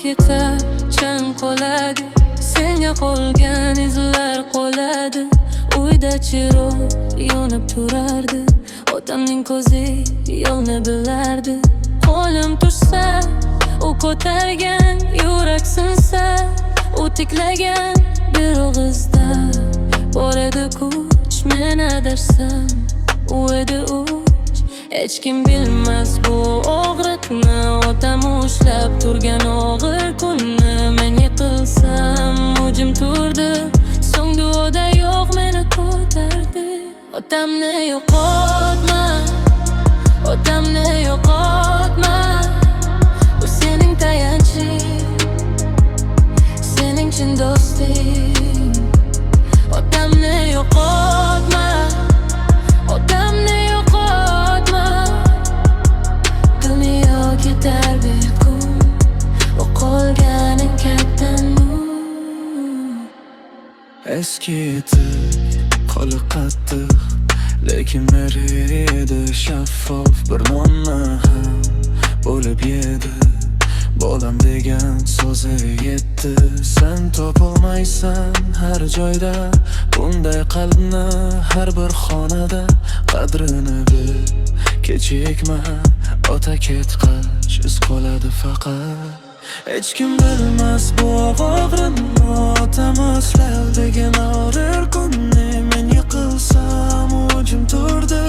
ketar, chang qoladi. Senga qolgan izlar qoladi. Uyda chiroq yonib turardi. Otamning ko'zi yo'lni bilardi. Qo'lim tushsa, u ko'targan, yurak sinsa, u tiklagan bir og'izda. Bor edi kuch, men adarsam, u edi uch. Hech kim bilmas bu og'riqni. Otam ushlab turgan og'ir kunni. Men yiqilsam, u jim turdi. So'ng duoda yo'q meni ko'tardi. Otamni yo'qotma, otamni yo'qotma. Bu sening tayanching, sening chin do'sting. Otamni yo'qotma, otamni yo'qotma. Dunyo ketar bir kun, u qolganing katta nur. Eski etik, qo'li qattiq, lekin edi shaffof. Bir nonni ham bo'lib yedi, bolam degan so'zi yetdi. Sen topolmaysan har joyda bunday qalbni, har bir xonada. Qadrini bil, kechikma, ota ketgach iz qoladi faqat. Hech kim bilmas bu og'riqni. Otam o'slab degan og'rir kunni. Men yiqilsam, u jim turdi.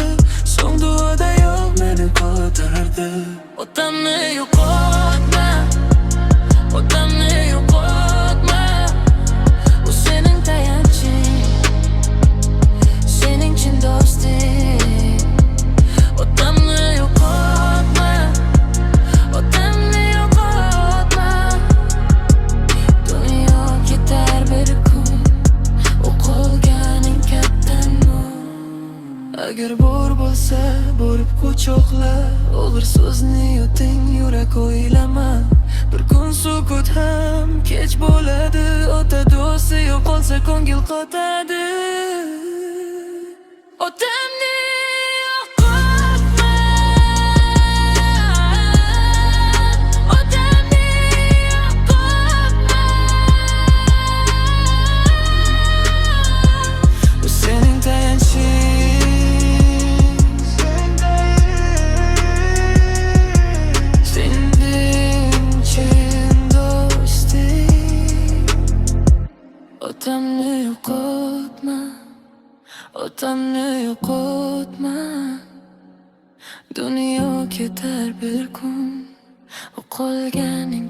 So'ng duoda yo'q meni ko'tardi. Otamni yo'qotma, otamni yo'qotma. U sening tayanching, sening chin do'sting. Otamni yo'qotma, otamni yo'qotma. Dunyo ketar bir kun, u qolganing katta nur. Agar bor bo'lsa, borib quchoqla. Og'ir so'zni yuting, yurak o'ylama. Bir kun sukut ham kech bo'ladi. Ota do'sti yo'qolsa ko'ngil qotadi. Otamni yo'qotma, otamni yo'qotma. Bu sening tayanching, sening chin do'sting. Otamni yo'qotma, otamni yo'qotma. Dunyo ketar bir kun, u qolganing